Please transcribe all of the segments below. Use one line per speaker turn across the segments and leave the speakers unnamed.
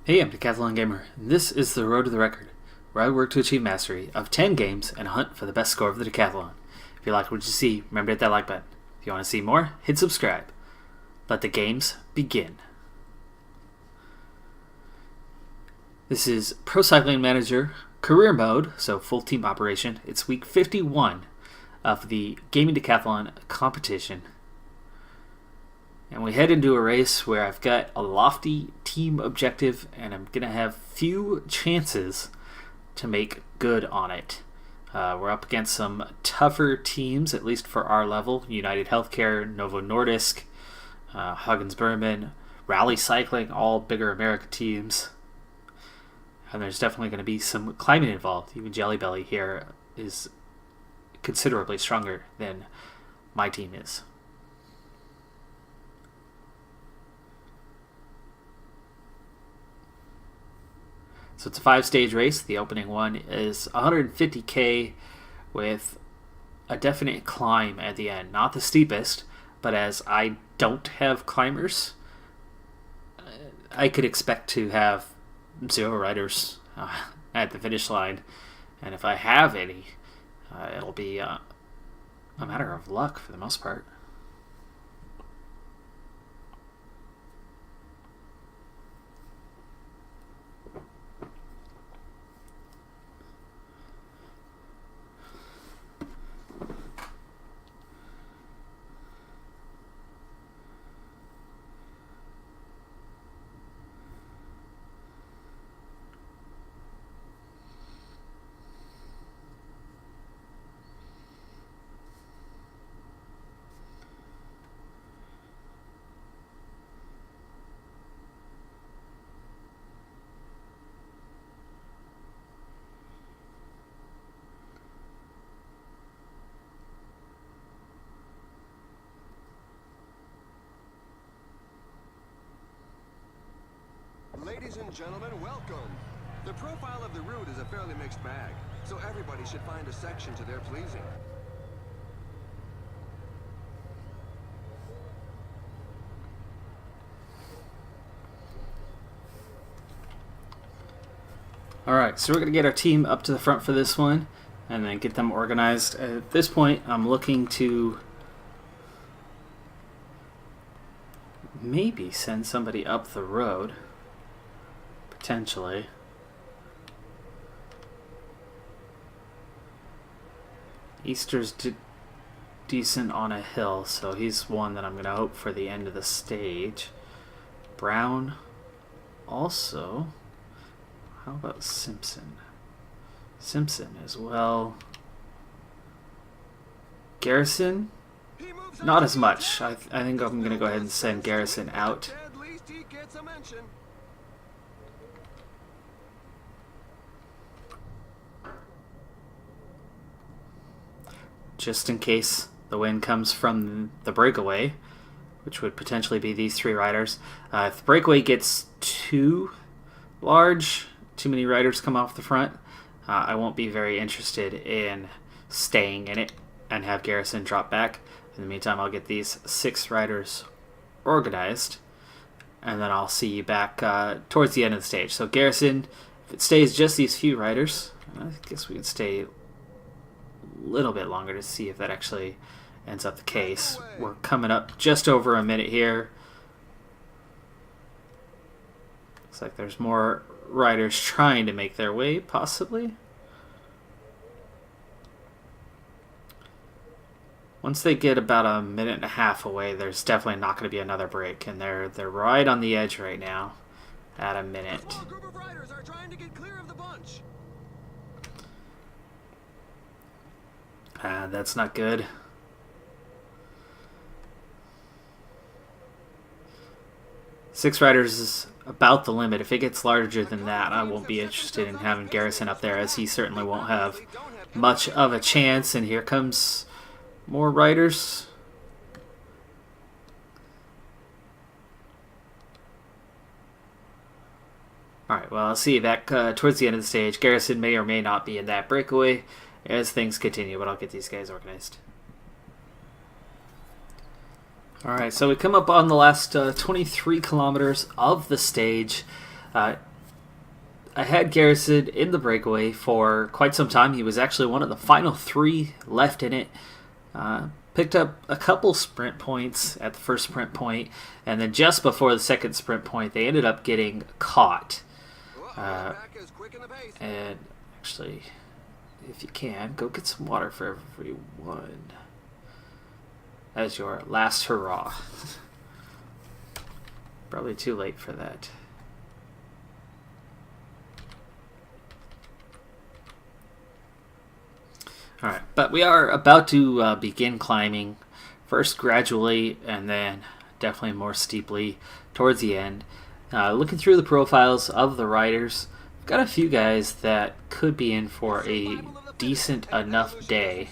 Hey, I'm Decathlon Gamer, and this is the Road to the Record, where I work to achieve mastery of 10 games and hunt for the best score of the Decathlon. If you like what you see, remember to hit that like button. If you want to see more, hit subscribe. Let the games begin. This is Pro Cycling Manager Career Mode, so full team operation. It's week 51 of the Gaming Decathlon competition. And we head into a race where I've got a lofty team objective and I'm going to have few chances to make good on it. We're up against some tougher teams, at least for our level. United Healthcare, Novo Nordisk, Huggins Berman, Rally Cycling, all bigger American teams. And there's definitely going to be some climbing involved. Even Jelly Belly here is considerably stronger than my team is. So it's a 5-stage race. The opening one is 150k with a definite climb at the end. Not the steepest, but as I don't have climbers, I could expect to have 0 riders at the finish line. And if I have any, it'll be a matter of luck for the most part.
Ladies and gentlemen, welcome. The profile of the route is a fairly mixed bag, so everybody should find a section to their pleasing.
Alright, so we're going to get our team up to the front for this one and then get them organized. At this point, I'm looking to maybe send somebody up the road. Potentially. Easter's decent on a hill, so he's one that I'm going to hope for the end of the stage. Brown also. How about Simpson? Simpson as well. Garrison? Not as much. I think I'm going to go ahead and send Garrison out. Just in case the win comes from the breakaway, which would potentially be these 3 riders. If the breakaway gets too large, too many riders come off the front, I won't be very interested in staying in it and have Garrison drop back. In the meantime, I'll get these 6 riders organized, and then I'll see you back towards the end of the stage. So Garrison, if it stays just these few riders, I guess we can stay little bit longer to see if that actually ends up the case. We're coming up just over a minute here. Looks like there's more riders trying to make their way, possibly. Once they get about a minute and a half away, there's definitely not going to be another break, and they're right on the edge right now at a minute.
A small group of riders are trying to get clear of the bunch.
That's not good. Six riders is about the limit. If it gets larger than that, I won't be interested in having Garrison up there, as he certainly won't have much of a chance. And here comes more riders. Alright, well, I'll see you back towards the end of the stage. Garrison may or may not be in that breakaway as things continue, but I'll get these guys organized. Alright, so we come up on the last 23 kilometers of the stage. I had Garrison in the breakaway for quite some time. He was actually one of the final 3 left in it. Picked up a couple sprint points at the first sprint point, and then just before the second sprint point, they ended up getting caught. And actually, if you can, go get some water for everyone. As your last hurrah. Probably too late for that. Alright, but we are about to begin climbing, first gradually and then definitely more steeply towards the end. Looking through the profiles of the riders, I've got a few guys that could be in for a decent enough day.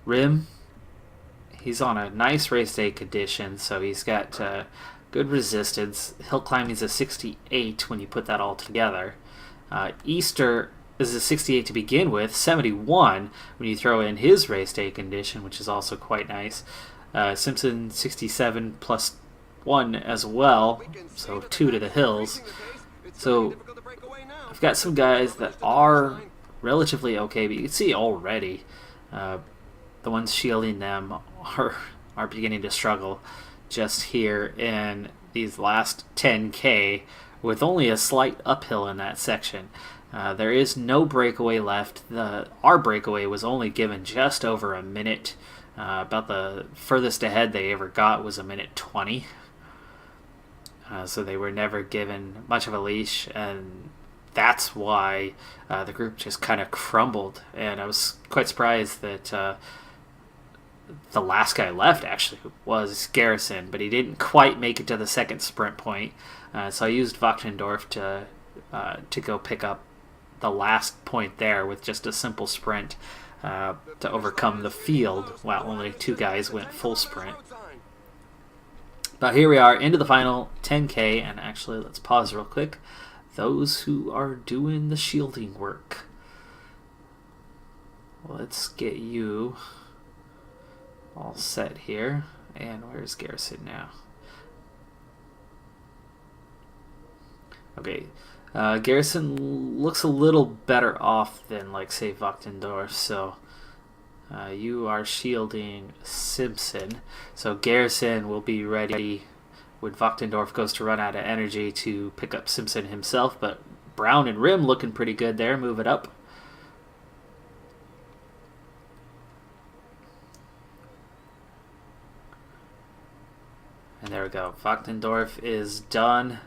Rim, he's on a nice race day condition, so he's got good resistance. Hill climbing's a 68 when you put that all together. Easter is a 68 to begin with, 71 when you throw in his race day condition, which is also quite nice. Simpson 67 plus 1 as well, so 2 to the hills. So I've got some guys that are relatively okay, but you can see already the ones shielding them are beginning to struggle just here in these last 10K with only a slight uphill in that section. There is no breakaway left. Our breakaway was only given just over a minute. About the furthest ahead they ever got was a minute 20. So they were never given much of a leash, and that's why the group just kind of crumbled. And I was quite surprised that the last guy left actually was Garrison, but he didn't quite make it to the second sprint point. So I used Wachtendorf to go pick up the last point there with just a simple sprint to overcome the field, while only 2 guys went full sprint. But here we are into the final 10K, and actually let's pause real quick. Those who are doing the shielding work, let's get you all set here. And where's Garrison now? Okay, Garrison looks a little better off than, like, say, Wachtendorf, so you are shielding Simpson. So Garrison will be ready when Wachtendorf goes to run out of energy to pick up Simpson himself, but Brown and Rim looking pretty good there. Move it up. And there we go. Wachtendorf is done.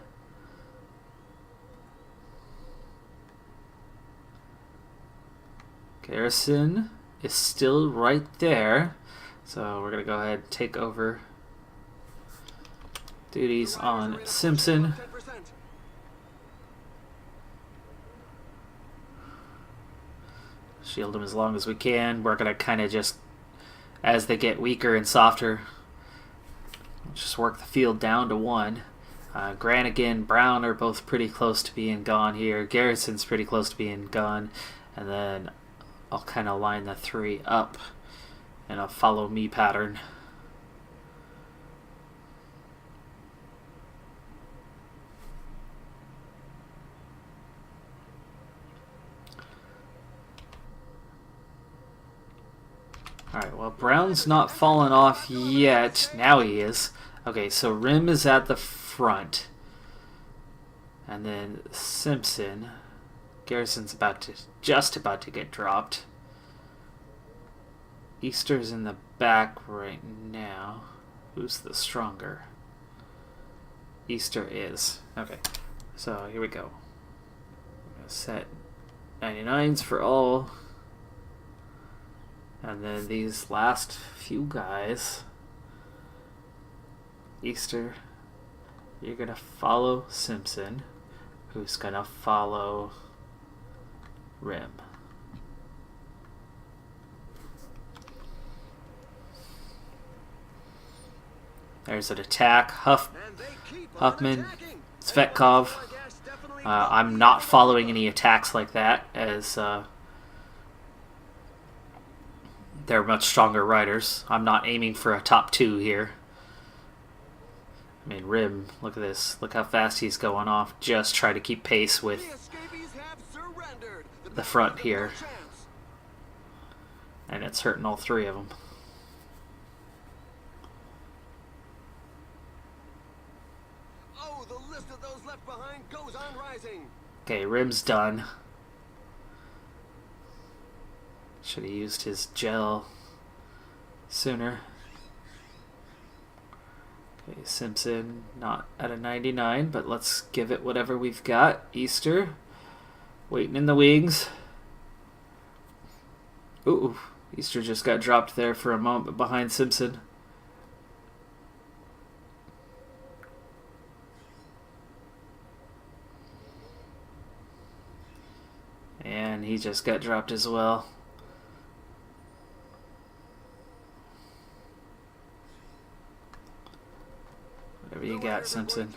Garrison is still right there. So we're going to go ahead and take over duties on Simpson. Shield them as long as we can. We're going to kind of just, as they get weaker and softer, just work the field down to 1. Granigan, Brown are both pretty close to being gone here. Garrison's pretty close to being gone. And then I'll kind of line the 3 up in a follow me pattern. Alright, well, Brown's not fallen off yet. Now he is. Okay, so Rim is at the front. And then Simpson. Garrison's just about to get dropped. Easter's in the back right now. Who's the stronger? Easter is. Okay, so here we go. I'm going to set 99s for all. And then these last few guys. Easter, you're going to follow Simpson, who's going to follow Rim. There's an attack. Huffman, Svetkov. I'm not following any attacks like that, as they're much stronger riders. I'm not aiming for a top 2 here. I mean, Rim, look at this. Look how fast he's going off. Just try to keep pace with the front here. And it's hurting all three of them.
Oh, the list of those left behind goes on rising.
Okay, Rim's done. Should have used his gel sooner. Okay, Simpson not at a 99, but let's give it whatever we've got. Easter waiting in the wings. Ooh, Easter just got dropped there for a moment behind Simpson. And he just got dropped as well. Whatever you got, Simpson.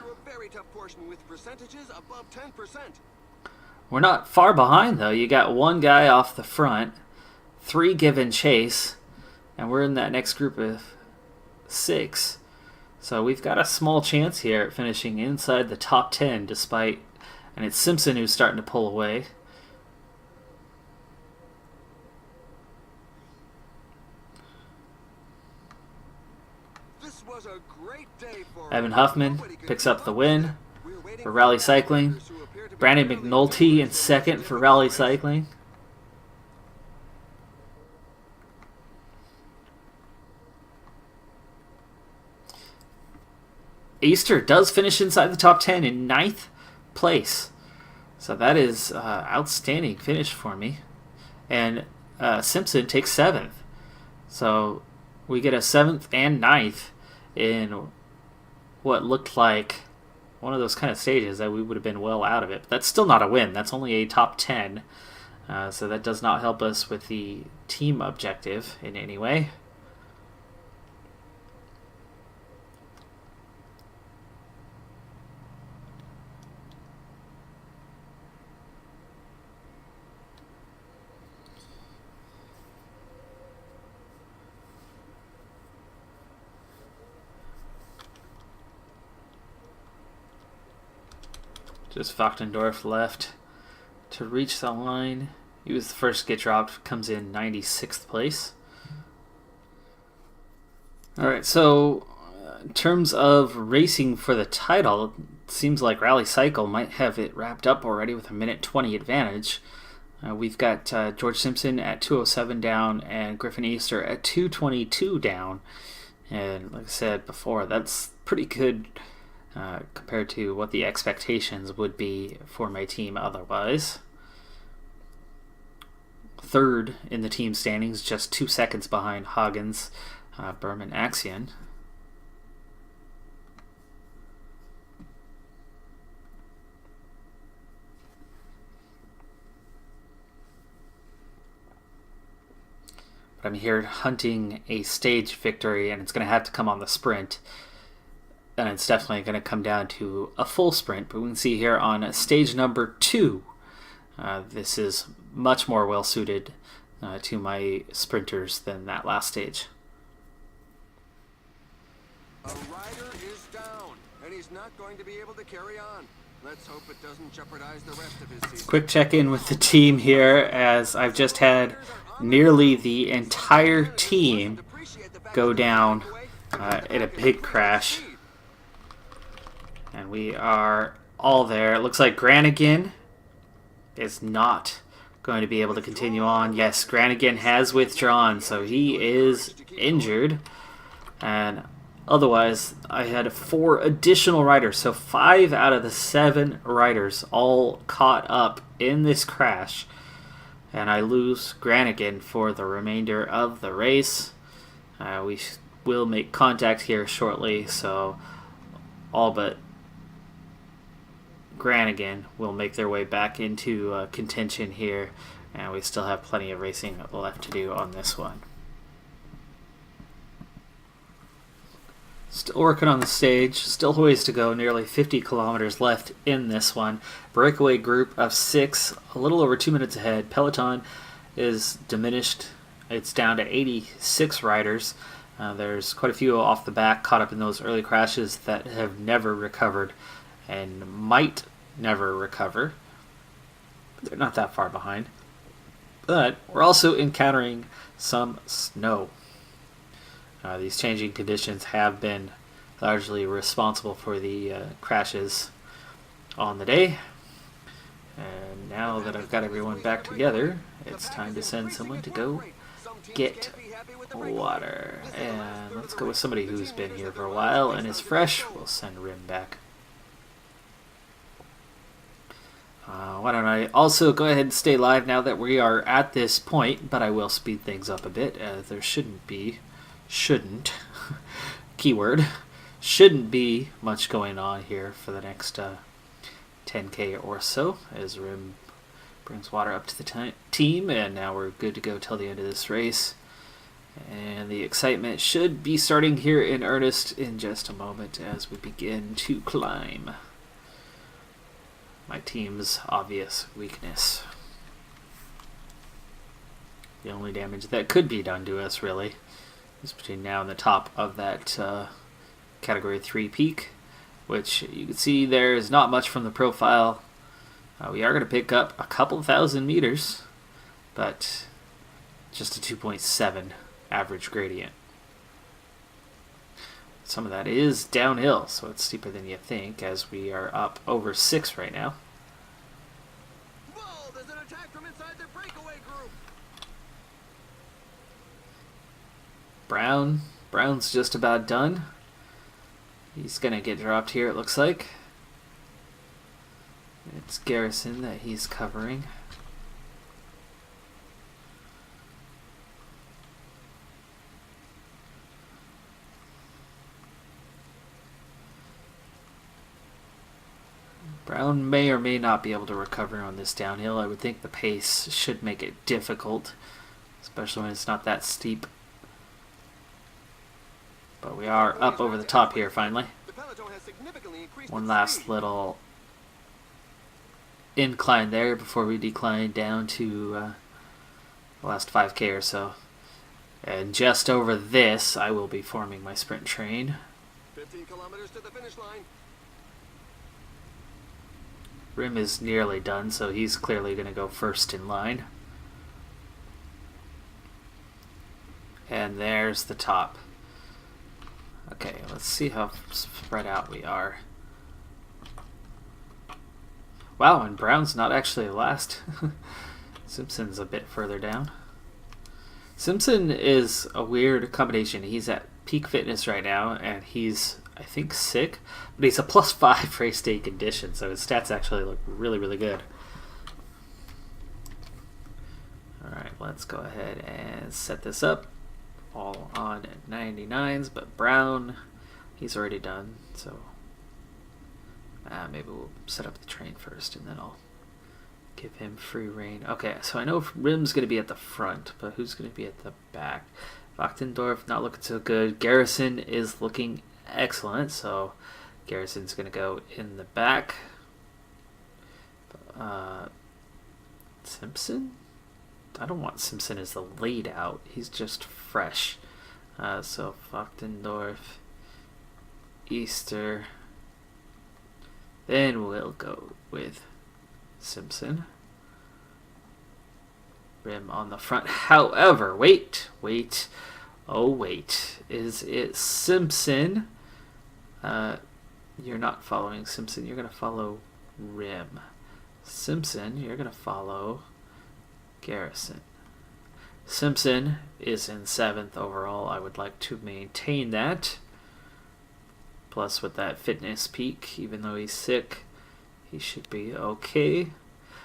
We're not far behind, though. You got one guy off the front, 3 giving chase, and we're in that next group of 6. So we've got a small chance here at finishing inside the top 10, despite... And it's Simpson who's starting to pull away. Evan Huffman picks up the win for Rally Cycling. Brandon McNulty in second for Rally Cycling. Easter does finish inside the top 10 in 9th place. So that is outstanding finish for me. And Simpson takes 7th. So we get a 7th and 9th in what looked like one of those kind of stages that we would have been well out of it. But that's still not a win. That's only a top 10. So that does not help us with the team objective in any way. Just Wachtendorf left to reach the line. He was the first to get dropped, comes in 96th place. Alright, so in terms of racing for the title, it seems like Rally Cycle might have it wrapped up already with a minute 20 advantage. We've got George Simpson at 2:07 down and Griffin Easter at 2:22 down. And like I said before, that's pretty good compared to what the expectations would be for my team otherwise. Third in the team standings, just 2 seconds behind Hagens, Berman, Axion. But I'm here hunting a stage victory, and it's going to have to come on the sprint. And it's definitely going to come down to a full sprint. But we can see here on stage number 2, this is much more well suited to my sprinters than that last stage.
A rider is down, and he's not going to be able to carry on. Let's hope it doesn't jeopardize the rest of his season.
Quick check-in with the team here, as I've just had nearly the entire team go down in a big crash. And we are all there. It looks like Granigan is not going to be able to continue on. Yes, Granigan has withdrawn, so he is injured. And otherwise, I had 4 additional riders. So 5 out of the 7 riders all caught up in this crash. And I lose Granigan for the remainder of the race. We will make contact here shortly, so all but Granigan will make their way back into contention here, and we still have plenty of racing left to do on this one. Still working on the stage, still ways to go, nearly 50 kilometers left in this one. Breakaway group of 6, a little over 2 minutes ahead. Peloton is diminished, it's down to 86 riders, There's quite a few off the back caught up in those early crashes that have never recovered and might never recover. They're not that far behind. But we're also encountering some snow. These changing conditions have been largely responsible for the crashes on the day. And now that I've got everyone back together, it's time to send someone to go get water. And let's go with somebody who's been here for a while and is fresh. We'll send Rim back. Why don't I also go ahead and stay live now that we are at this point, but I will speed things up a bit, as there shouldn't, keyword, shouldn't be much going on here for the next 10k or so, as Rim brings water up to the team, and now we're good to go till the end of this race. And the excitement should be starting here in earnest in just a moment as we begin to climb. My team's obvious weakness. The only damage that could be done to us, really, is between now and the top of that Category 3 peak, which you can see there is not much from the profile. We are going to pick up a couple thousand meters, but just a 2.7 average gradient. Some of that is downhill, so it's steeper than you think, as we are up over 6 right now.
Whoa, there's an attack from inside the breakaway group.
Brown's just about done. He's going to get dropped here, it looks like. It's Garrison that he's covering. Brown may or may not be able to recover on this downhill. I would think the pace should make it difficult, especially when it's not that steep. But we are up over the top here finally. One last little incline there before we decline down to the last 5k or so. And just over this, I will be forming my sprint train.
15 kilometers to the finish line.
Rim is nearly done, so he's clearly going to go first in line. And there's the top. Okay, let's see how spread out we are. Wow, and Brown's not actually last. Simpson's a bit further down. Simpson is a weird combination. He's at peak fitness right now, and he's, I think, sick, but he's a +5 race day condition, so his stats actually look really, really good. Alright, let's go ahead and set this up. All on 99s, but Brown, he's already done, so maybe we'll set up the train first, and then I'll give him free reign. Okay, so I know Rim's going to be at the front, but who's going to be at the back? Wachtendorf not looking so good. Garrison is looking excellent, so Garrison's going to go in the back. Simpson? I don't want Simpson as the lead out. He's just fresh. So Wachtendorf, Easter. Then we'll go with Simpson. Rim on the front. However, wait. Oh, wait. Is it Simpson? You're not following Simpson. You're going to follow Rim. Simpson, you're going to follow Garrison. Simpson is in 7th overall. I would like to maintain that. Plus, with that fitness peak, even though he's sick, he should be okay.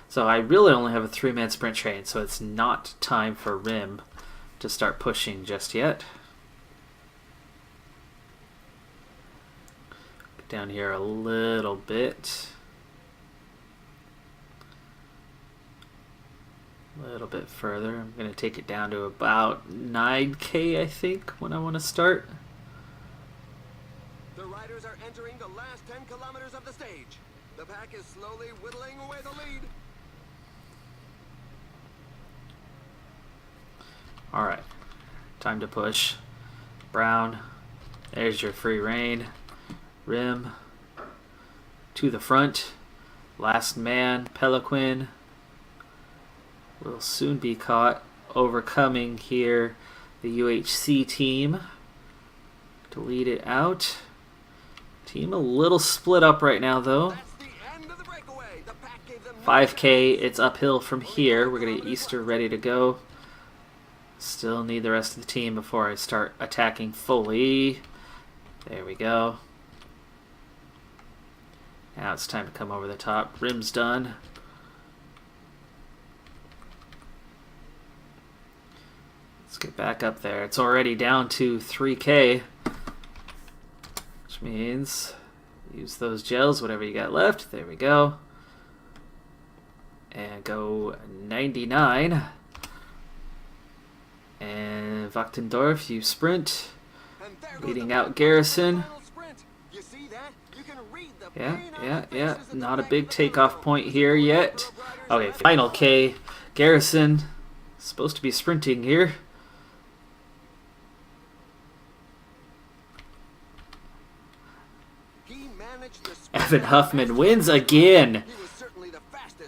So I really only have a 3-man sprint train, so it's not time for Rim to start pushing just yet. Get down here a little bit. A little bit further. I'm going to take it down to about 9k, I think, when I want to start.
The riders are entering the last 10 kilometers of the stage. The pack is slowly whittling away the lead.
Alright, time to push. Brown. There's your free rein. Rim. To the front. Last man, Peliquin. Will soon be caught. Overcoming here the UHC team. To lead it out. Team a little split up right now, though. 5K, it's uphill from here. We're going to get Easter ready to go. Still need the rest of the team before I start attacking fully. There we go. Now it's time to come over the top. Rim's done. Let's get back up there. It's already down to 3K. Which means use those gels, whatever you got left. There we go. And go 99. And Wachtendorf, you sprint. Leading out Garrison. Yeah. Not a big takeoff point here yet. Okay, final K. Garrison. Supposed to be sprinting here. Evan Huffman wins again.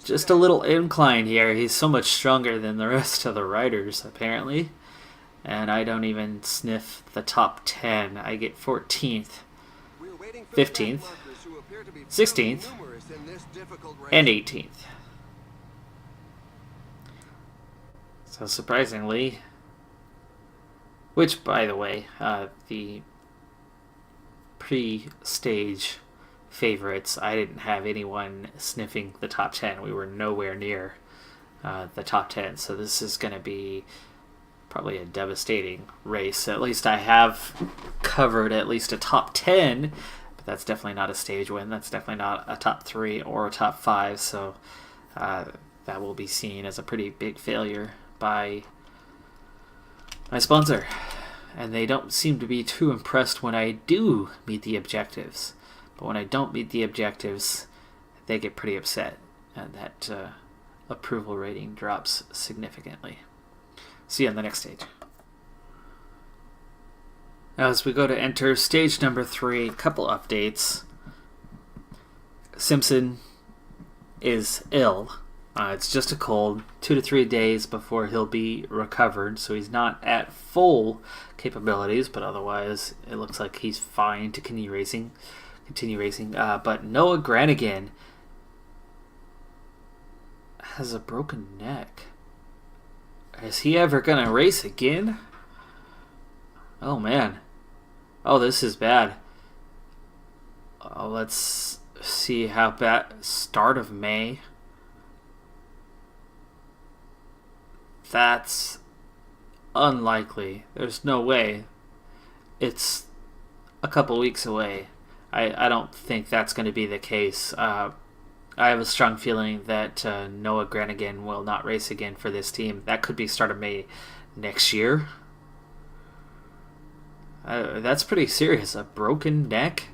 Just a little incline here. He's so much stronger than the rest of the riders, apparently. And I don't even sniff the top 10. I get 14th, 15th, 16th, and 18th. So surprisingly, which, by the way, the pre-stage favorites, I didn't have anyone sniffing the top 10. We were nowhere near the top 10, so this is going to be probably a devastating race. At least I have covered at least a top 10, but that's definitely not a stage win. That's definitely not a top 3 or a top 5, so that will be seen as a pretty big failure by my sponsor. And they don't seem to be too impressed when I do meet the objectives. But when I don't meet the objectives, they get pretty upset, and that approval rating drops significantly. See you on the next stage. Now as we go to enter stage number 3, a couple updates. Simpson is ill. It's just a cold, 2 to 3 days before he'll be recovered, so he's not at full capabilities, but otherwise it looks like he's fine to continue racing. But Noah Granigan has a broken neck. Is he ever gonna race again? Oh man. Oh, this is bad. Let's see how bad. Start of May. That's unlikely. There's no way. It's a couple weeks away. I don't think that's going to be the case. I have a strong feeling that Noah Granigan will not race again for this team. That could be start of May next year. That's pretty serious. A broken neck?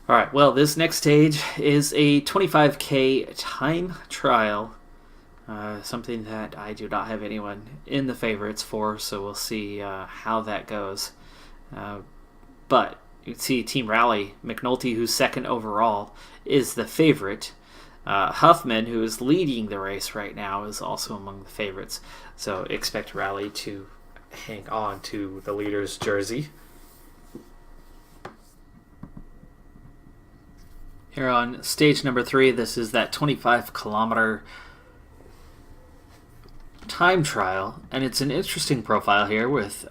Alright, well, this next stage is a 25K time trial. Something that I do not have anyone in the favorites for, so we'll see how that goes. But you can see Team Rally, McNulty, who's second overall, is the favorite. Huffman, who is leading the race right now, is also among the favorites. So expect Rally to hang on to the leader's jersey. Here on stage number 3, this is that 25-kilometer time trial, and it's an interesting profile here with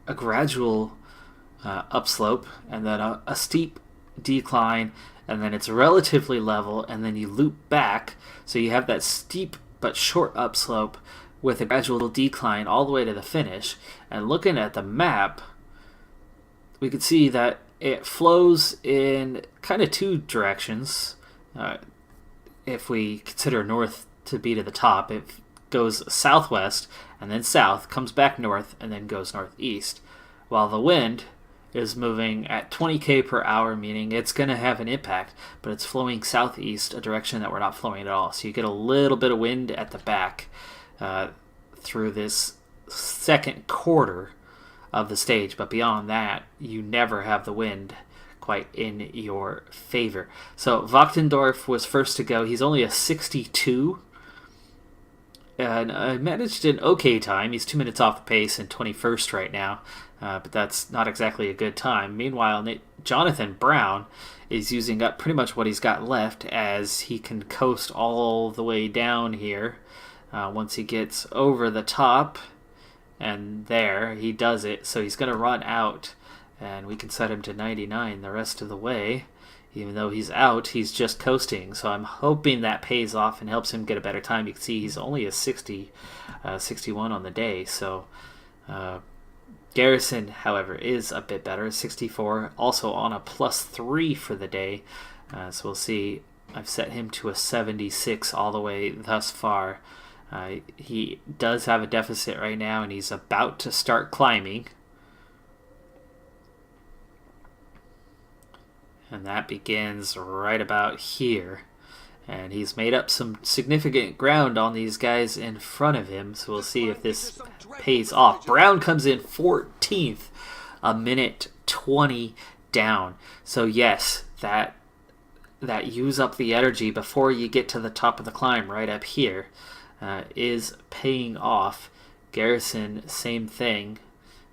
a gradual upslope, and then a steep decline, and then it's relatively level, and then you loop back, so you have that steep but short upslope with a gradual decline all the way to the finish. And looking at the map, we can see that it flows in kind of 2 directions. If we consider north to be to the top, it goes southwest and then south, comes back north, and then goes northeast. While the wind is moving at 20 km per hour, meaning it's going to have an impact, but it's flowing southeast, a direction that we're not flowing at all. So you get a little bit of wind at the back through this second quarter of the stage, but beyond that, you never have the wind quite in your favor. So Wachtendorf was first to go. He's only a 62, and managed an okay time. He's 2 minutes off the pace and 21st right now, but that's not exactly a good time. Meanwhile, Jonathan Brown is using up pretty much what he's got left, as he can coast all the way down here. Once he gets over the top, and there, he does it. So he's going to run out, and we can set him to 99 the rest of the way. Even though he's out, he's just coasting. So I'm hoping that pays off and helps him get a better time. You can see he's only a 61 on the day. So Garrison, however, is a bit better, 64. Also on a +3 for the day. So we'll see. I've set him to a 76 all the way thus far. He does have a deficit right now, and he's about to start climbing. And that begins right about here. And he's made up some significant ground on these guys in front of him, so we'll see if this pays off. Brown comes in 14th, a minute 20 down. So yes, that use up the energy before you get to the top of the climb right up here is paying off. Garrison, same thing.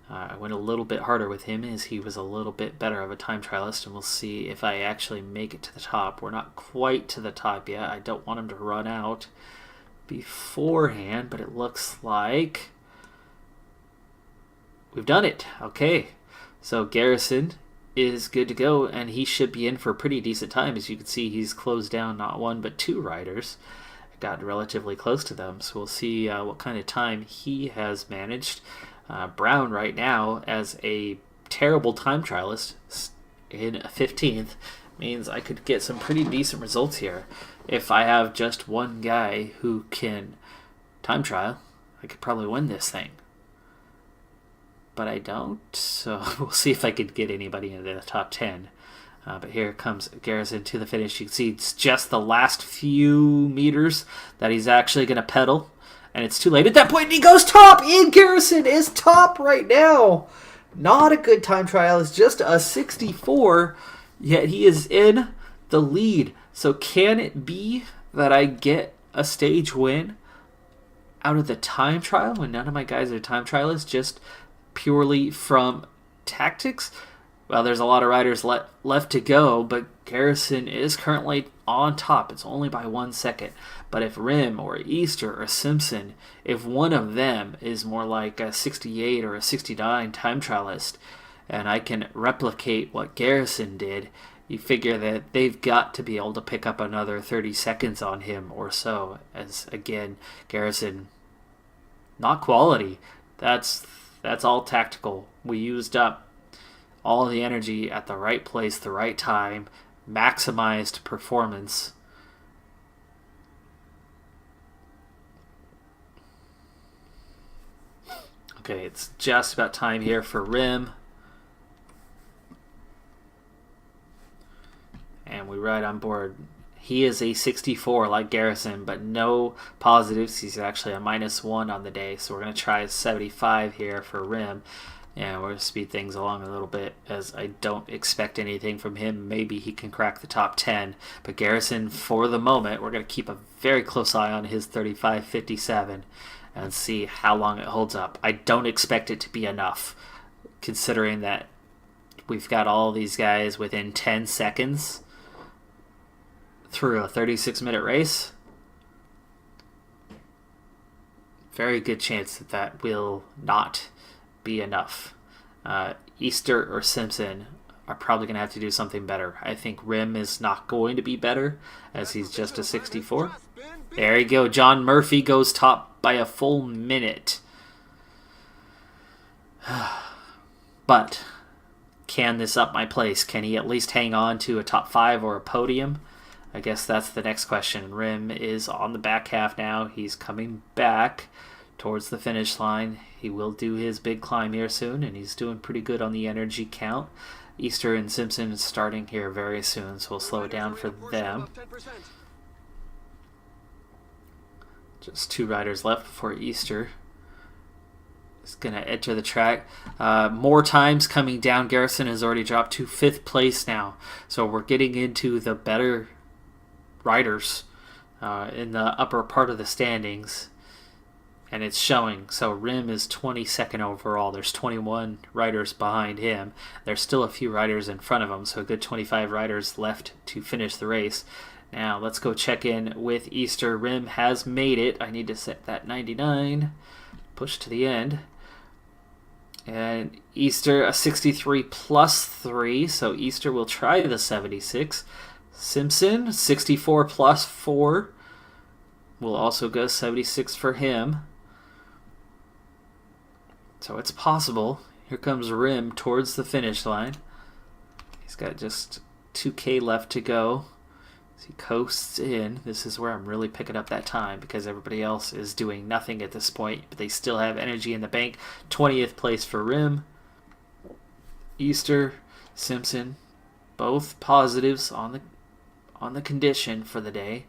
I went a little bit harder with him, as he was a little bit better of a time trialist, and we'll see if I actually make it to the top. We're not quite to the top yet. I don't want him to run out beforehand, but it looks like we've done it. Okay, so Garrison is good to go, and he should be in for a pretty decent time. As you can see, he's closed down not one but two riders. Got relatively close to them, so we'll see what kind of time he has managed. Brown right now, as a terrible time trialist in 15th, means I could get some pretty decent results here. If I have just one guy who can time trial, I could probably win this thing. But I don't, so we'll see if I could get anybody into the top 10. But here comes Garrison to the finish. You can see it's just the last few meters that he's actually going to pedal. And it's too late at that point, and he goes top! Ian Garrison is top right now! Not a good time trial. It's just a 64, yet he is in the lead. So can it be that I get a stage win out of the time trial when none of my guys are time trialists, just purely from tactics? Well, there's a lot of riders left to go, but Garrison is currently on top. It's only by 1 second. But if Rim or Easter or Simpson, if one of them is more like a 68 or a 69 time trialist, and I can replicate what Garrison did, you figure that they've got to be able to pick up another 30 seconds on him or so. As, again, Garrison, not quality. That's all tactical. We used up all the energy at the right place, the right time, maximized performance. Okay, it's just about time here for Rim. And we ride on board. He is a 64 like Garrison, but no positives. He's actually a -1 on the day, so we're going to try 75 here for Rim. And we're going to speed things along a little bit, as I don't expect anything from him. Maybe he can crack the top 10. But Garrison, for the moment, we're going to keep a very close eye on his 35.57 and see how long it holds up. I don't expect it to be enough, considering that we've got all these guys within 10 seconds through a 36-minute race. Very good chance that that will not be enough. Easter or Simpson are probably going to have to do something better. I think Rim is not going to be better, as he's just a 64. There you go. John Murphy goes top by a full minute. But can this up my place? Can he at least hang on to a top 5 or a podium? I guess that's the next question. Rim is on the back half now. He's coming back towards the finish line. He will do his big climb here soon, and he's doing pretty good on the energy count. Easter and Simpson starting here very soon, so we'll slow it down for them. Just 2 riders left before Easter is going to enter the track. More times coming down. Garrison has already dropped to 5th place now, so we're getting into the better riders in the upper part of the standings, and it's showing. So Rim is 22nd overall. There's 21 riders behind him. There's still a few riders in front of him, so a good 25 riders left to finish the race. Now let's go check in with Easter. Rim has made it. I need to set that 99. Push to the end. And Easter a 63 plus 3, so Easter will try the 76. Simpson 64 plus 4. Will also go 76 for him. So it's possible. Here comes Rim towards the finish line. He's got just 2K left to go. As he coasts in. This is where I'm really picking up that time because everybody else is doing nothing at this point, but they still have energy in the bank. 20th place for Rim. Easter, Simpson, both positives on the condition for the day,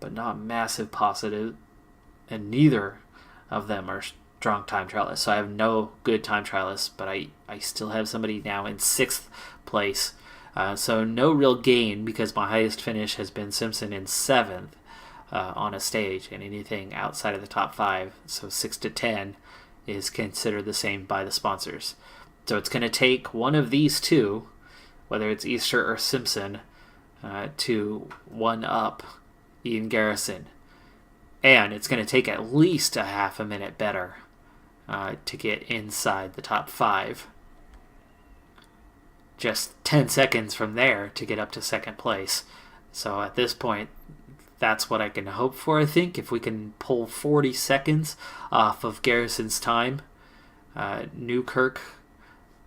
but not massive positive, and neither of them are strong time trialists. So I have no good time trialists, but I still have somebody now in 6th place. So no real gain because my highest finish has been Simpson in 7th on a stage, and anything outside of the top 5, so 6 to 10, is considered the same by the sponsors. So it's going to take one of these two, whether it's Easter or Simpson, to one up Ian Garrison. And it's going to take at least a half a minute better to get inside the top 5. Just 10 seconds from there to get up to 2nd place. So at this point, that's what I can hope for, I think. If we can pull 40 seconds off of Garrison's time, Newkirk,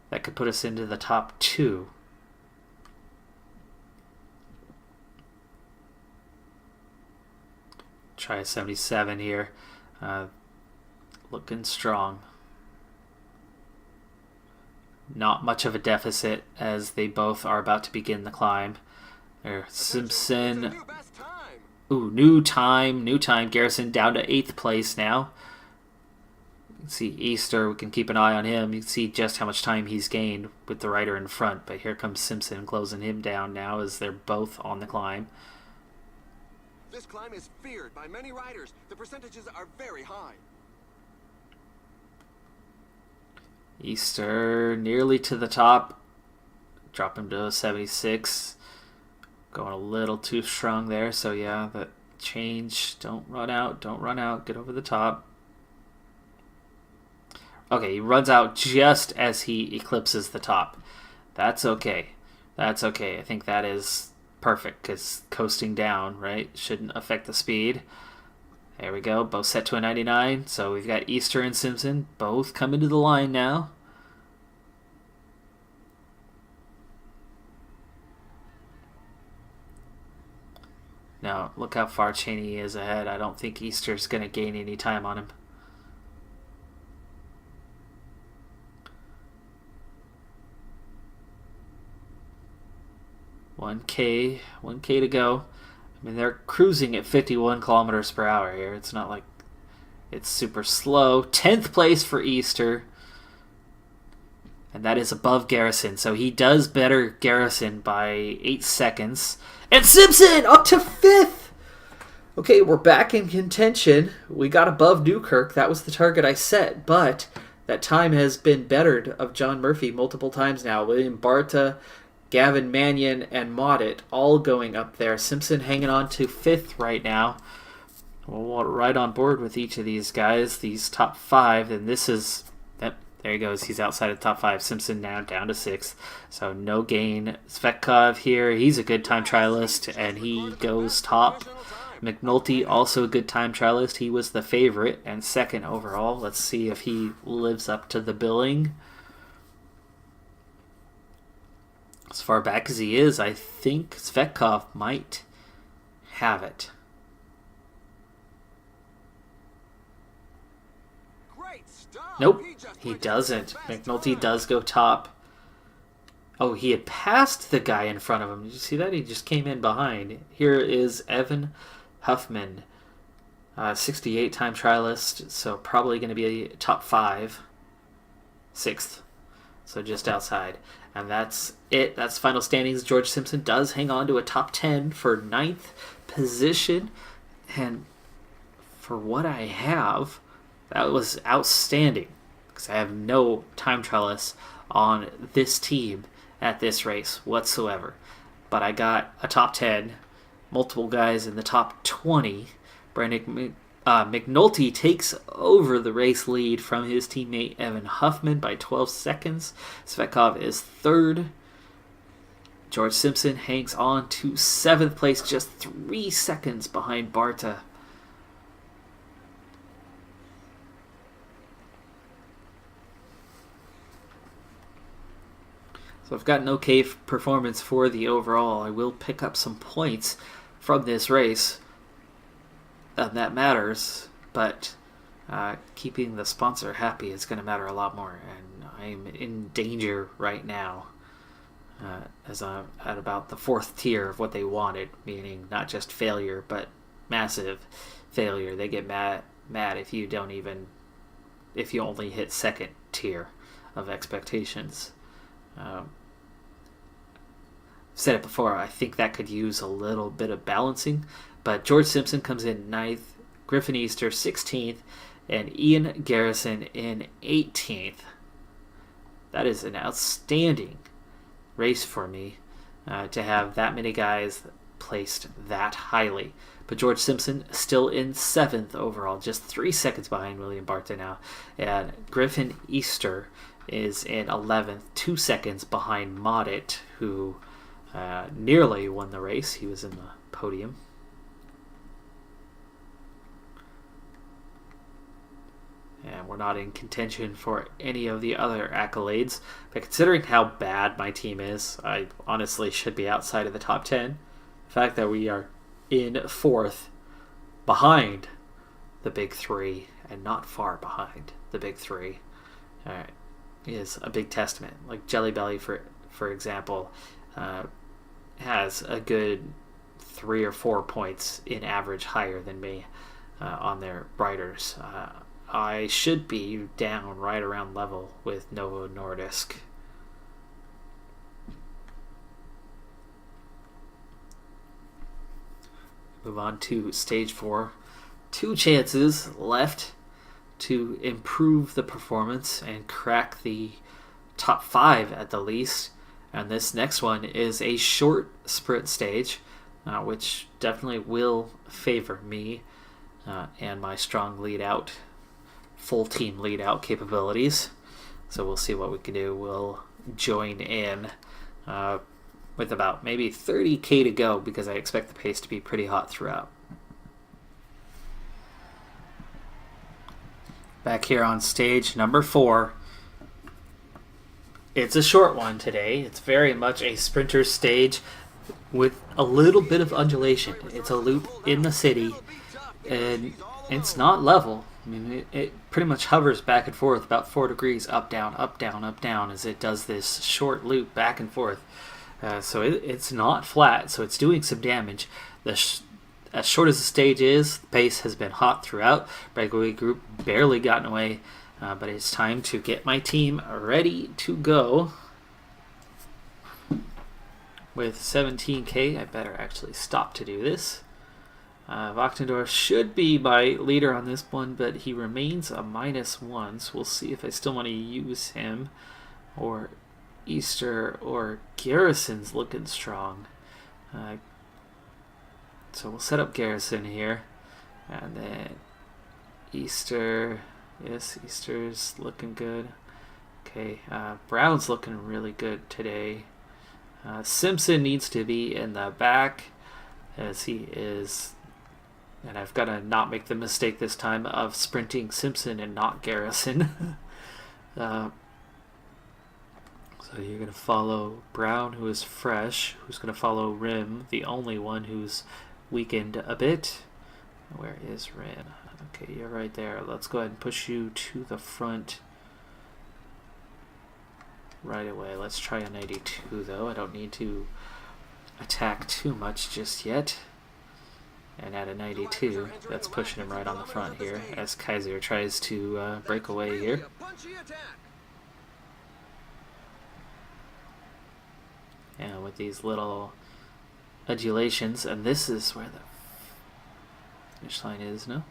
that could put us into the top 2. Try a 77 here. Looking strong. Not much of a deficit as they both are about to begin the climb. There, Simpson. Ooh, new time. Garrison down to 8th place now. You can see Easter. We can keep an eye on him. You can see just how much time he's gained with the rider in front. But here comes Simpson closing him down now as they're both on the climb.
This climb is feared by many riders. The percentages are very high.
Easter nearly to the top. Drop him to 76. Going a little too strong there. So yeah, that change. Don't run out. Get over the top. Okay, he runs out just as he eclipses the top. That's okay. I think that is perfect because coasting down, right, shouldn't affect the speed. There we go. Both set to a 99. So we've got Easter and Simpson both coming to the line now. Now, look how far Cheney is ahead. I don't think Easter's going to gain any time on him. One K to go. I mean, they're cruising at 51 kilometers per hour here. It's not like it's super slow. 10th place for Easter. And that is above Garrison. So he does better Garrison by 8 seconds. And Simpson up to 5th! Okay, we're back in contention. We got above Newkirk. That was the target I set. But that time has been bettered of John Murphy multiple times now. William Barta, Gavin Mannion, and Maudet all going up there. Simpson hanging on to 5th right now. We'll right on board with each of these guys, these top 5. And this is... Yep, there he goes. He's outside of the top 5. Simpson now down to 6th. So no gain. Svetkov here. He's a good time trialist, and he goes top. McNulty, also a good time trialist. He was the favorite and 2nd overall. Let's see if he lives up to the billing. As far back as he is, I think Svetkov might have it.
Great stuff.
Nope,
just
he
went
doesn't.
the best
McNulty
time.
does go top. Oh, he had passed the guy in front of him. Did you see that? He just came in behind. Here is Evan Huffman, 68-time trialist, so probably going to be top 5, 6th, so just outside. And that's it. That's final standings. George Simpson does hang on to a top 10 for 9th position. And for what I have, that was outstanding. Because I have no time trialists on this team at this race whatsoever. But I got a top 10, multiple guys in the top 20. Brandon McNulty takes over the race lead from his teammate Evan Huffman by 12 seconds. Svetkov is 3rd. George Simpson hangs on to 7th place, just 3 seconds behind Barta. So I've got an okay performance for the overall. I will pick up some points from this race. That matters, but keeping the sponsor happy is going to matter a lot more, and I'm in danger right now, as I'm at about the 4th tier of what they wanted, meaning not just failure, but massive failure. They get mad if you only hit 2nd tier of expectations. I've said it before, I think that could use a little bit of balancing. But George Simpson comes in 9th, Griffin Easter 16th, and Ian Garrison in 18th. That is an outstanding race for me to have that many guys placed that highly. But George Simpson still in 7th overall, just 3 seconds behind William Barta now. And Griffin Easter is in 11th, 2 seconds behind Moddit, who nearly won the race. He was in the podium. And we're not in contention for any of the other accolades. But considering how bad my team is, I honestly should be outside of the top 10. The fact that we are in 4th, behind the big 3, and not far behind the big 3, is a big testament. Like Jelly Belly, for example, has a good 3 or 4 points in average higher than me on their riders. I should be down right around level with Novo Nordisk. Move on to stage 4. 2 chances left to improve the performance and crack the top 5 at the least. And this next one is a short sprint stage, which definitely will favor me and my strong lead out, full team lead out capabilities. So we'll see what we can do. We'll join in with about maybe 30k to go, because I expect the pace to be pretty hot throughout. Back here on stage number 4. It's a short one today. It's very much a sprinter stage with a little bit of undulation. It's a loop in the city, and it's not level. I mean, it pretty much hovers back and forth about 4 degrees, up, down, up, down, up, down, as it does this short loop back and forth. So it's not flat, so it's doing some damage. As short as the stage is, the pace has been hot throughout. Breakaway group barely gotten away, but it's time to get my team ready to go. With 17k, I better actually stop to do this. Wachtendorf should be my leader on this one, but he remains a -1, so we'll see if I still want to use him, or Easter, or Garrison's looking strong. So we'll set up Garrison here, and then Easter. Yes, Easter's looking good. Okay, Brown's looking really good today. Simpson needs to be in the back, as he is, and I've got to not make the mistake this time of sprinting Simpson and not Garrison. So you're going to follow Brown, who is fresh, who's going to follow Rim, the only one who's weakened a bit. Where is Rim? Okay, you're right there. Let's go ahead and push you to the front right away. Let's try a 92, though. I don't need to attack too much just yet. And at a 92, that's pushing him right on the front here as Kaiser tries to break away here. And with these little adulations, and this is where the finish line is, no?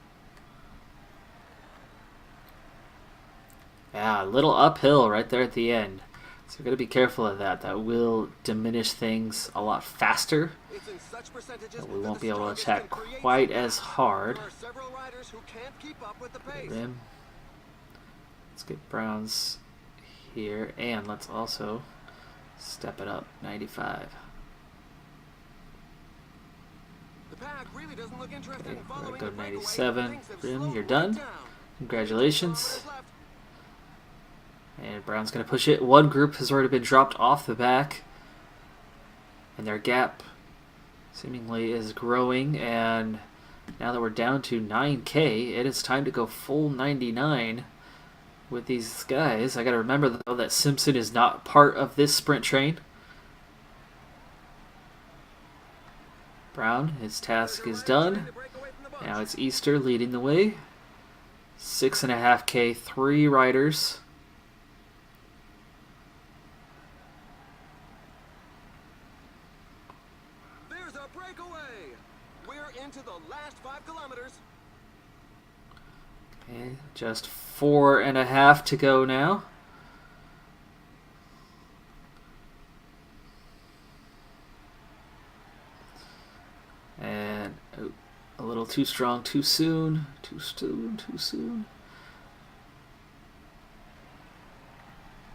Yeah, a little uphill right there at the end. So we're going to be careful of that. That will diminish things a lot faster. We won't be able to attack quite as hard. Rim. Let's get Browns here, and let's also step it up, 95. Okay, we're going to go 97. Rim, you're done. Congratulations. And Brown's going to push it. One group has already been dropped off the back. And their gap seemingly is growing. And now that we're down to 9K, it is time to go full 99 with these guys. I got to remember, though, that Simpson is not part of this sprint train. Brown, his task is done. Now it's Easter leading the way. 6.5K, 3 riders.
There's a breakaway. We're into the last 5 kilometers.
Okay, just 4.5 to go now. And a little too strong, too soon, too soon.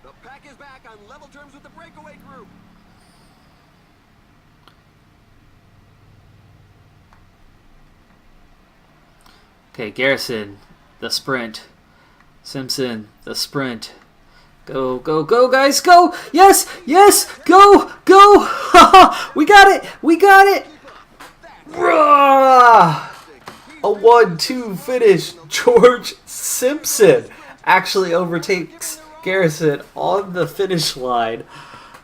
The pack is back on level terms with the breakaway group.
Okay, Garrison, the sprint. Simpson, the sprint. Go, go, go, guys, go! Yes, yes, go, go! We got it, we got it! A 1-2 finish. George Simpson actually overtakes Garrison on the finish line.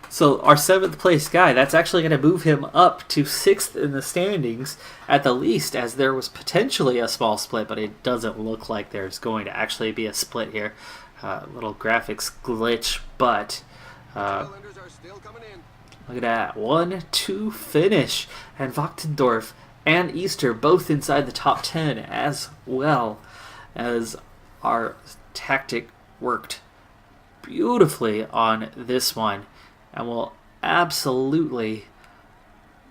So our 7th place guy, that's actually going to move him up to 6th in the standings at the least, as there was potentially a small split, but it doesn't look like there's going to actually be a split here. Little graphics glitch, but look at that. 1-2 finish. And Wachtendorf and Easter both inside the top 10, as well as our tactic worked beautifully on this one. And will absolutely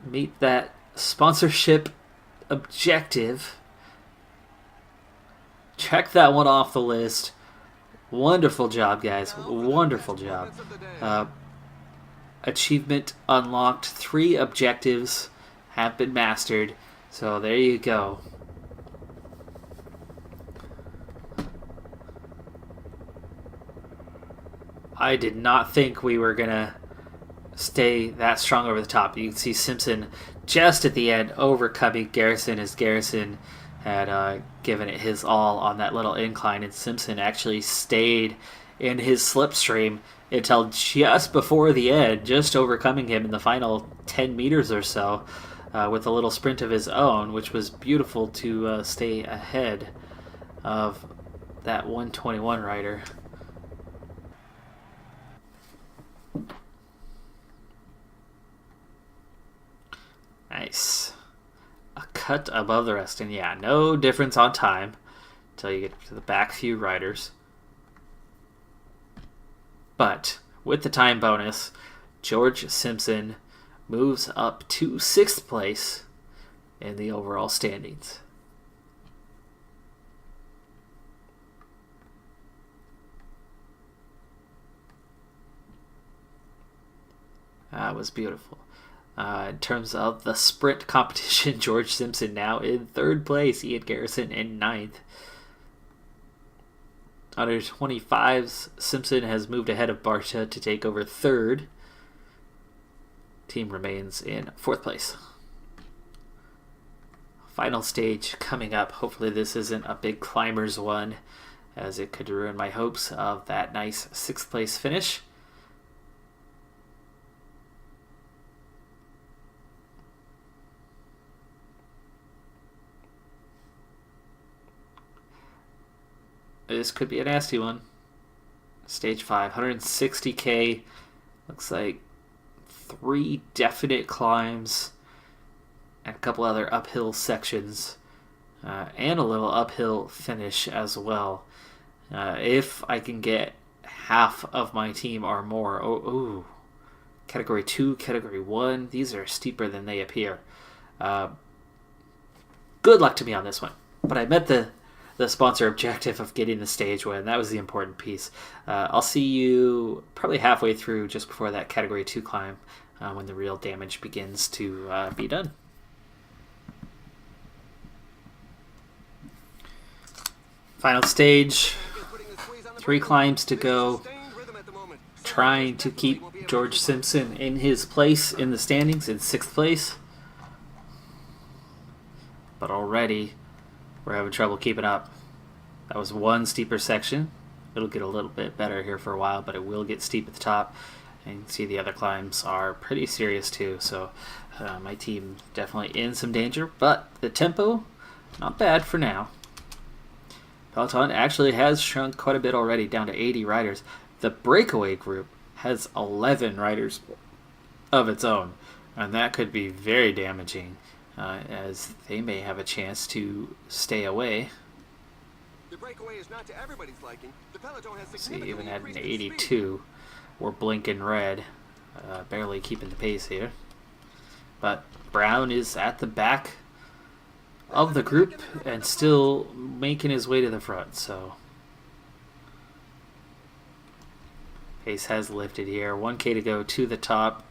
meet that sponsorship objective. Check that one off the list. Wonderful job, guys. Wonderful job. Achievement unlocked. 3 objectives have been mastered. So there you go. I did not think we were going to stay that strong over the top. You can see Simpson just at the end overcoming Garrison, as Garrison had given it his all on that little incline, and Simpson actually stayed in his slipstream until just before the end, just overcoming him in the final 10 meters or so with a little sprint of his own, which was beautiful to stay ahead of that 121 rider. Nice. A cut above the rest. And yeah, no difference on time until you get to the back few riders. But with the time bonus, George Simpson moves up to 6th place in the overall standings. That was beautiful. In terms of the sprint competition, George Simpson now in 3rd place. Ian Garrison in 9th. Under 25s, Simpson has moved ahead of Barta to take over third. Team remains in fourth place. Final stage coming up. Hopefully this isn't a big climbers one, as it could ruin my hopes of that nice 6th place finish. This could be a nasty one. Stage 5, 160k. Looks like 3 definite climbs and a couple other uphill sections, and a little uphill finish as well. If I can get half of my team or more. Category 2, Category 1. These are steeper than they appear. Good luck to me on this one. But I met the sponsor objective of getting the stage win. That was the important piece. I'll see you probably halfway through, just before that Category 2 climb, when the real damage begins to be done. Final stage. 3 climbs to go. Trying to keep George Simpson in his place in the standings, in 6th place. But already we're having trouble keeping up. That was one steeper section. It'll get a little bit better here for a while, but it will get steep at the top. And you can see the other climbs are pretty serious too, so my team definitely in some danger. But the tempo, not bad for now. Peloton actually has shrunk quite a bit already, down to 80 riders. The breakaway group has 11 riders of its own, and that could be very damaging, as they may have a chance to stay away.
The breakaway is not to everybody's liking. The Peloton has
See, even at an 82, we're blinking red, barely keeping the pace here. But Brown is at the back of the group and still making his way to the front, so pace has lifted here. 1K to go to the top.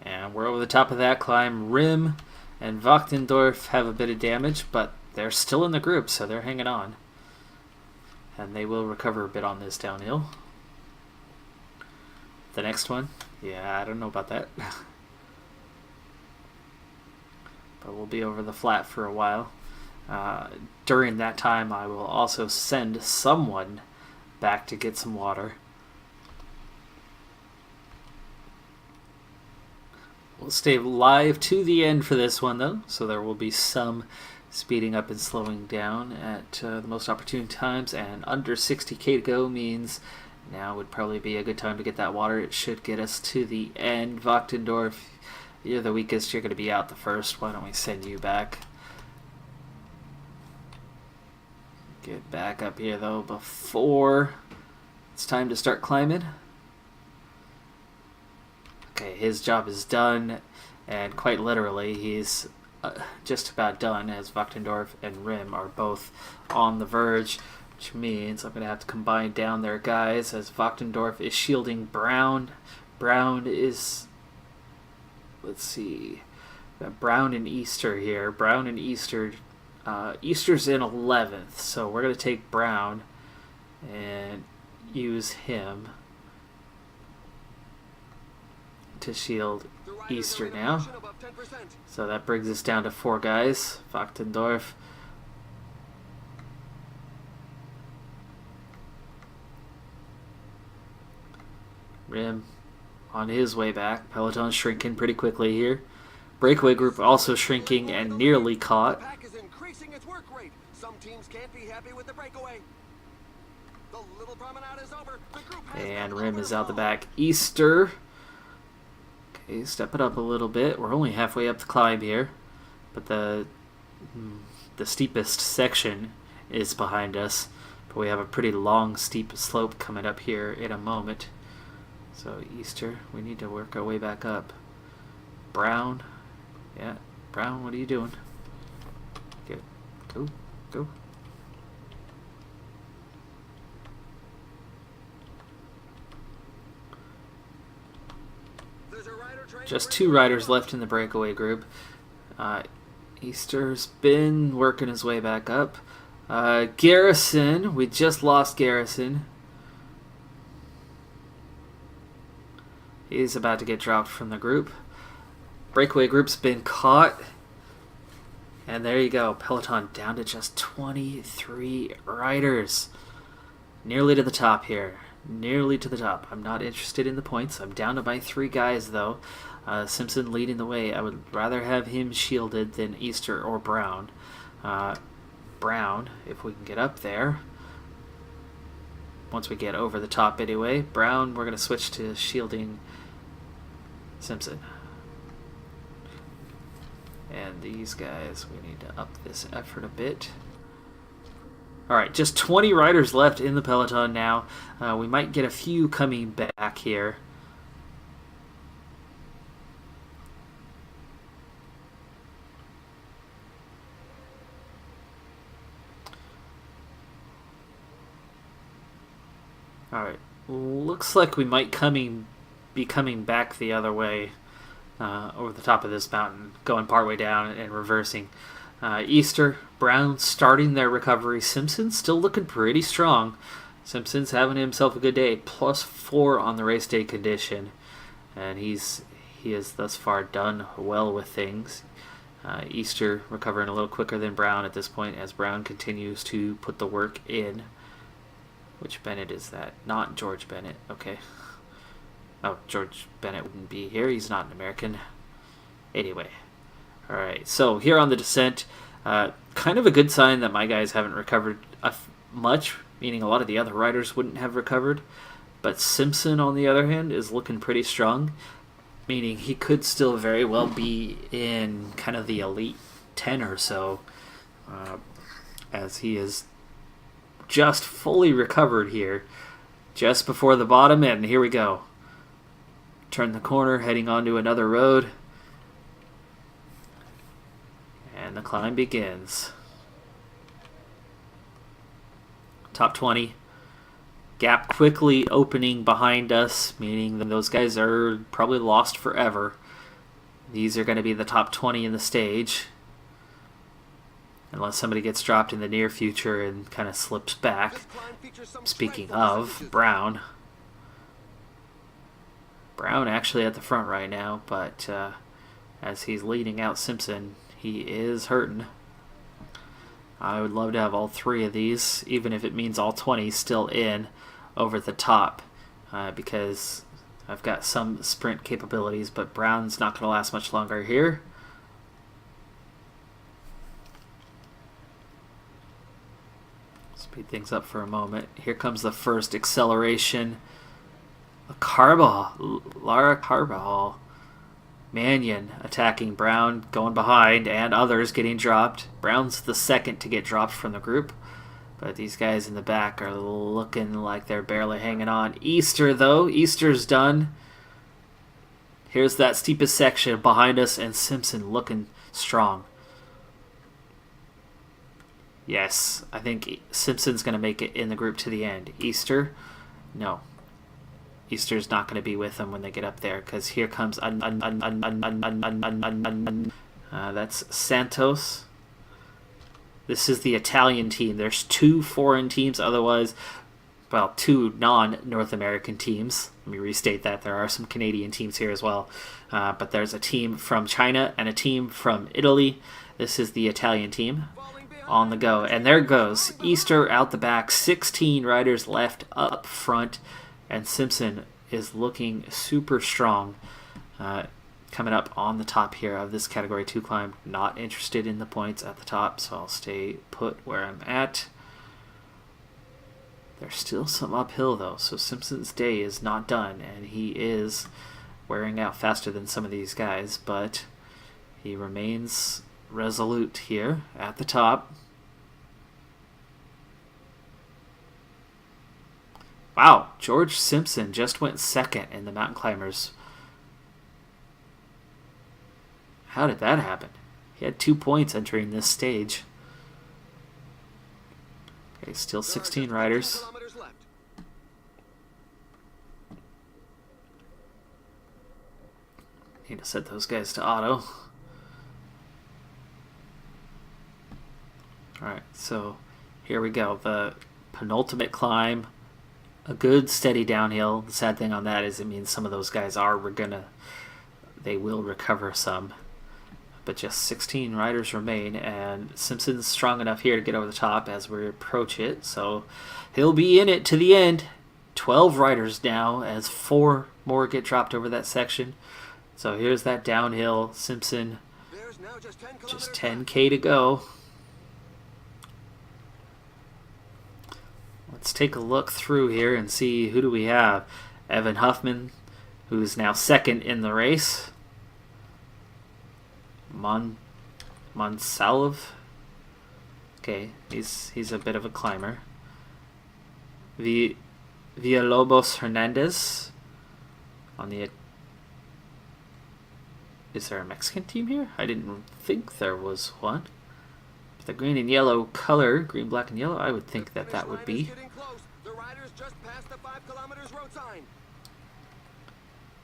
And we're over the top of that climb. Rim and Wachtendorf have a bit of damage, but they're still in the group, so they're hanging on. And they will recover a bit on this downhill. The next one, yeah, I don't know about that. But we'll be over the flat for a while. During that time, I will also send someone back to get some water. We'll stay live to the end for this one, though, so there will be some speeding up and slowing down at the most opportune times, and under 60k to go means now would probably be a good time to get that water. It should get us to the end. Wachtendorf, you're the weakest. You're going to be out the first. Why don't we send you back? Get back up here, though, before it's time to start climbing. Okay, his job is done, and quite literally, he's just about done, as Wachtendorf and Rim are both on the verge, which means I'm going to have to combine down their guys, as Wachtendorf is shielding Brown. Brown is, let's see, got Brown and Easter here. Brown and Easter, Easter's in 11th, so we're going to take Brown and use him to shield Easter now. So that brings us down to 4 guys. Wachtendorf, Rim on his way back. Peloton shrinking pretty quickly here. Breakaway group also shrinking and nearly caught.
The pack is increasing its work rate. Some teams can't be happy with the breakaway. The little promenade is over. The group has
And
been
Rim is out the
overhauled.
back. Easter, okay, step it up a little bit. We're only halfway up the climb here, but the steepest section is behind us. But we have a pretty long, steep slope coming up here in a moment. So Easter, we need to work our way back up. Brown, yeah, Brown, what are you doing? Get, go, go.
There's a rider trying to
Just
break
2
away.
riders left in the breakaway group. Easter's been working his way back up. Garrison, we just lost Garrison. He's about to get dropped from the group. Breakaway group's been caught. And there you go. Peloton down to just 23 riders. Nearly to the top here. Nearly to the top. I'm not interested in the points. I'm down to my 3 guys, though. Simpson leading the way. I would rather have him shielded than Easter or Brown. Brown, if we can get up there. Once we get over the top anyway. Brown, we're going to switch to shielding Simpson. And these guys, we need to up this effort a bit. Alright, just 20 riders left in the peloton now. We might get a few coming back here. Alright, looks like we might be coming back the other way. Over the top of this mountain, going partway down and reversing. Easter, Brown starting their recovery. Simpson still looking pretty strong. Simpson's having himself a good day. +4 on the race day condition. And he has thus far done well with things. Easter recovering a little quicker than Brown at this point as Brown continues to put the work in. Which Bennett is that? Not George Bennett. Okay. Oh, George Bennett wouldn't be here. He's not an American. Anyway. Alright, so here on the descent, kind of a good sign that my guys haven't recovered much, meaning a lot of the other riders wouldn't have recovered. But Simpson, on the other hand, is looking pretty strong, meaning he could still very well be in kind of the elite 10 or so, as he is just fully recovered here, just before the bottom, and here we go. Turn the corner, heading onto another road. And the climb begins. Top 20. Gap quickly opening behind us, meaning that those guys are probably lost forever. These are going to be the top 20 in the stage. Unless somebody gets dropped in the near future and kind of slips back. Speaking of, Brown. Brown actually at the front right now, but as he's leading out Simpson, he is hurting. I would love to have all 3 of these, even if it means all 20 still in over the top, because I've got some sprint capabilities, but Brown's not going to last much longer here. Speed things up for a moment. Here comes the first acceleration. Lara Carbajal. Mannion attacking Brown, going behind, and others getting dropped. Brown's the second to get dropped from the group, but these guys in the back are looking like they're barely hanging on. Easter, though. Easter's done. Here's that steepest section behind us, and Simpson looking strong. Yes, I think Simpson's going to make it in the group to the end. Easter, no. Easter's not going to be with them when they get up there, because here comes that's Santos. This is the Italian team. There's 2 foreign teams, otherwise, well, 2 non-North American teams. Let me restate that. There are some Canadian teams here as well, but there's a team from China and a team from Italy. This is the Italian team on the go, and there goes Easter out the back. 16 riders left up front. And Simpson is looking super strong. Coming up on the top here of this Category 2 climb. Not interested in the points at the top, so I'll stay put where I'm at. There's still some uphill, though, so Simpson's day is not done, and he is wearing out faster than some of these guys, but he remains resolute here at the top. Wow, George Simpson just went second in the mountain climbers. How did that happen? He had 2 points entering this stage. Okay, still 16 riders. Need to set those guys to auto. Alright, so here we go. The penultimate climb. A good steady downhill. The sad thing on that is it means some of those guys they will recover some. But just 16 riders remain, and Simpson's strong enough here to get over the top as we approach it, so he'll be in it to the end. 12 riders now as 4 more get dropped over that section. So here's that downhill. Simpson, just 10K to go. Let's take a look through here and see who do we have. Evan Huffman, who's now second in the race. Monsalve. Okay, he's a bit of a climber. Villalobos Hernandez on the. Is there a Mexican team here? I didn't think there was one. The green and yellow color, green, black, and yellow, I would think that would be.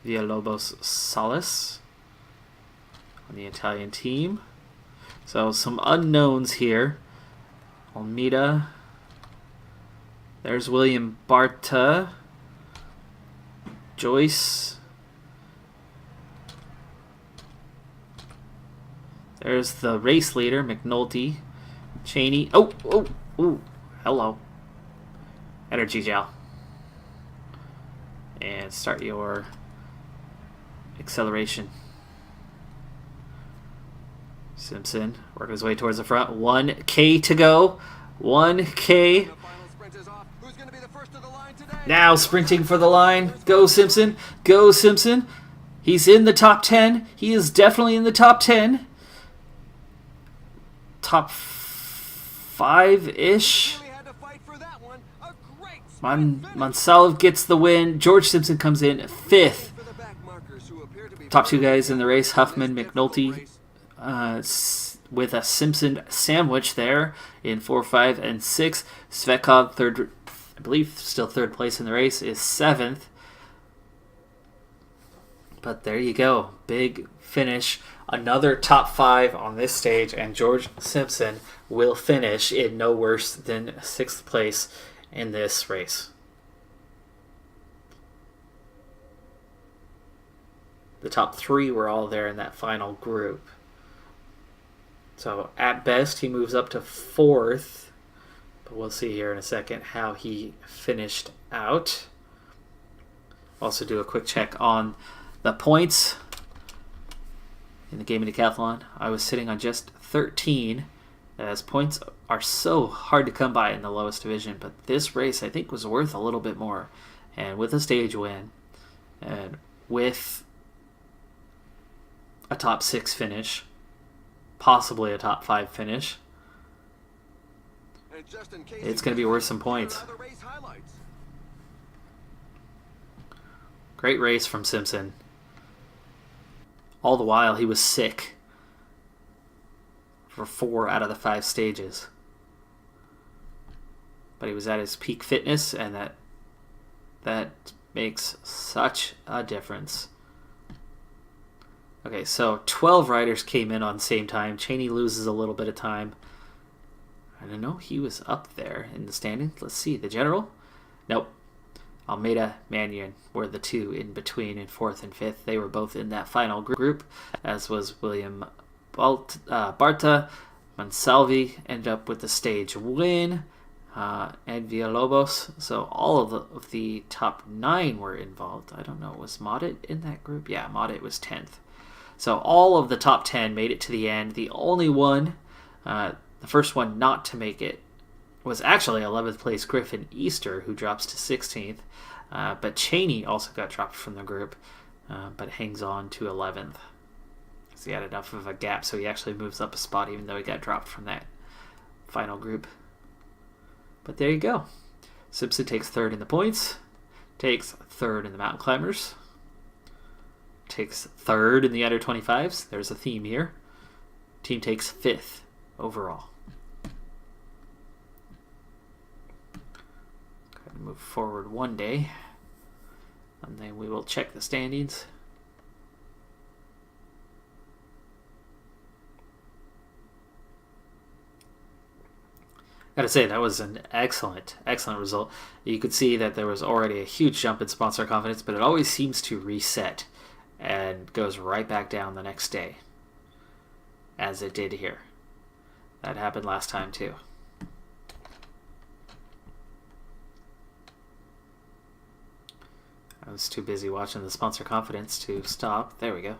Villalobos Salas on the Italian team. So some unknowns here. Almeida. There's William Barta. Joyce. There's the race leader, McNulty. Cheney. Oh, hello. Energy gel. And start your acceleration. Simpson working his way towards the front. 1K to go. 1K. Now sprinting for the line. Go Simpson. Go Simpson. He's in the top 10. He is definitely in the top 10. Top 5-ish. Monsalve gets the win. George Simpson comes in 5th. Top 2 guys in the race, Huffman, McNulty, with a Simpson sandwich there in 4, 5, and 6. Svetkov, third, I believe still 3rd place in the race, is 7th. But there you go. Big finish. Another top 5 on this stage, and George Simpson will finish in no worse than 6th place in this race. The top 3 were all there in that final group. So at best, he moves up to 4th. But we'll see here in a second how he finished out. Also do a quick check on the points. In the Gaming Decathlon, I was sitting on just 13, as points are so hard to come by in the lowest division, but this race I think was worth a little bit more. And with a stage win, and with a top 6 finish, possibly a top 5 finish, it's going to be worth some points. Great race from Simpson. All the while, he was sick for 4 out of the 5 stages. But he was at his peak fitness, and that makes such a difference. Okay, so 12 riders came in on the same time. Cheney loses a little bit of time. I don't know, he was up there in the standings. Let's see, the general? Nope. Almeida, Mannion were the 2 in between in 4th and 5th. They were both in that final group, as was William Barta. Monsalve ended up with the stage win, and Villalobos. So all of the top 9 were involved. I don't know, was Modit in that group? Yeah, Modit was 10th. So all of the top 10 made it to the end. The only one, the first one not to make it, was actually 11th place Griffin Easter, who drops to 16th. But Cheney also got dropped from the group, but hangs on to 11th. Because he had enough of a gap, so he actually moves up a spot, even though he got dropped from that final group. But there you go. Simpson takes 3rd in the points, takes 3rd in the mountain climbers, takes 3rd in the under 25s. There's a theme here. Team takes 5th overall. Move forward one day, and then we will check the standings. Gotta say, that was an excellent result. You could see that there was already a huge jump in sponsor confidence, but it always seems to reset and goes right back down the next day, as it did here. That happened last time too. I was too busy watching the sponsor confidence to stop. There we go.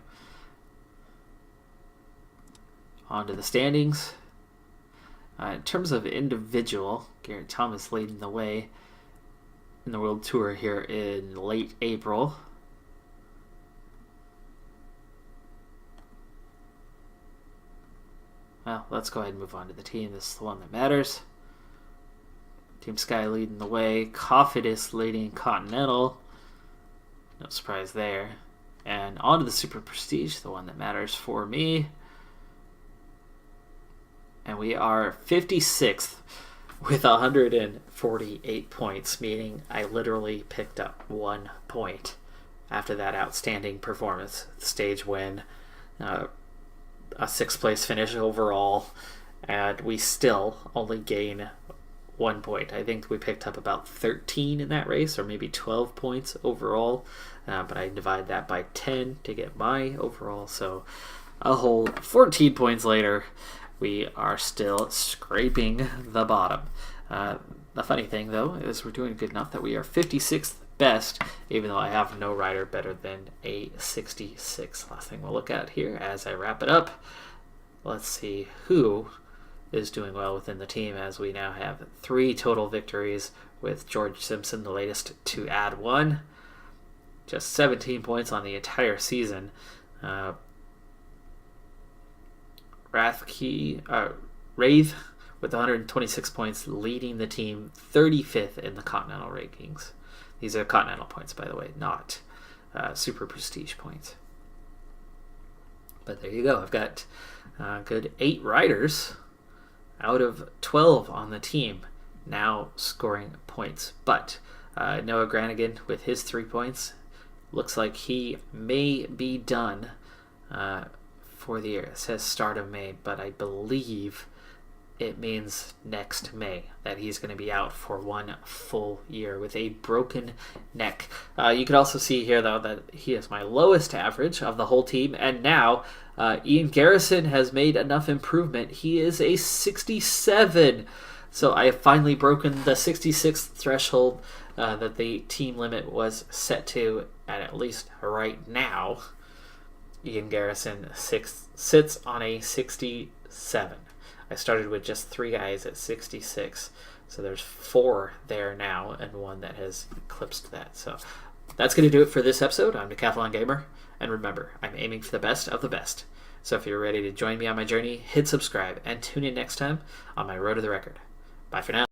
On to the standings. In terms of individual, Geraint Thomas leading the way in the World Tour here in late April. Well, let's go ahead and move on to the team. This is the one that matters. Team Sky leading the way. Cofidis leading Continental. No surprise there. And on to the Super Prestige, the one that matters for me. And we are 56th with 148 points, meaning I literally picked up 1 point after that outstanding performance. Stage win, a 6th place finish overall, and we still only gain 1 point. I think we picked up about 13 in that race, or maybe 12 points overall, but I divide that by 10 to get my overall, so a whole 14 points later, we are still scraping the bottom. The funny thing, though, is we're doing good enough that we are 56th best, even though I have no rider better than a 66. Last thing we'll look at here as I wrap it up. Let's see who is doing well within the team, as we now have 3 total victories, with George Simpson the latest to add 1. Just 17 points on the entire season. Wraith with 126 points, leading the team 35th in the Continental rankings. These are Continental points, by the way, not Super Prestige points. But there you go. I've got a good 8 riders out of 12 on the team now scoring points. But Noah Granigan with his 3 points looks like he may be done for the year. It says start of May, but I believe it means next May that he's going to be out for 1 full year with a broken neck. You can also see here, though, that he is my lowest average of the whole team, and now Ian Garrison has made enough improvement. He is a 67, so I have finally broken the 66th threshold that the team limit was set to, at least right now. Ian Garrison sits on a 67. I started with just 3 guys at 66, so there's 4 there now, and 1 that has eclipsed that. So that's going to do it for this episode. I'm Decathlon Gamer, and remember, I'm aiming for the best of the best. So if you're ready to join me on my journey, hit subscribe, and tune in next time on my Road to the Record. Bye for now.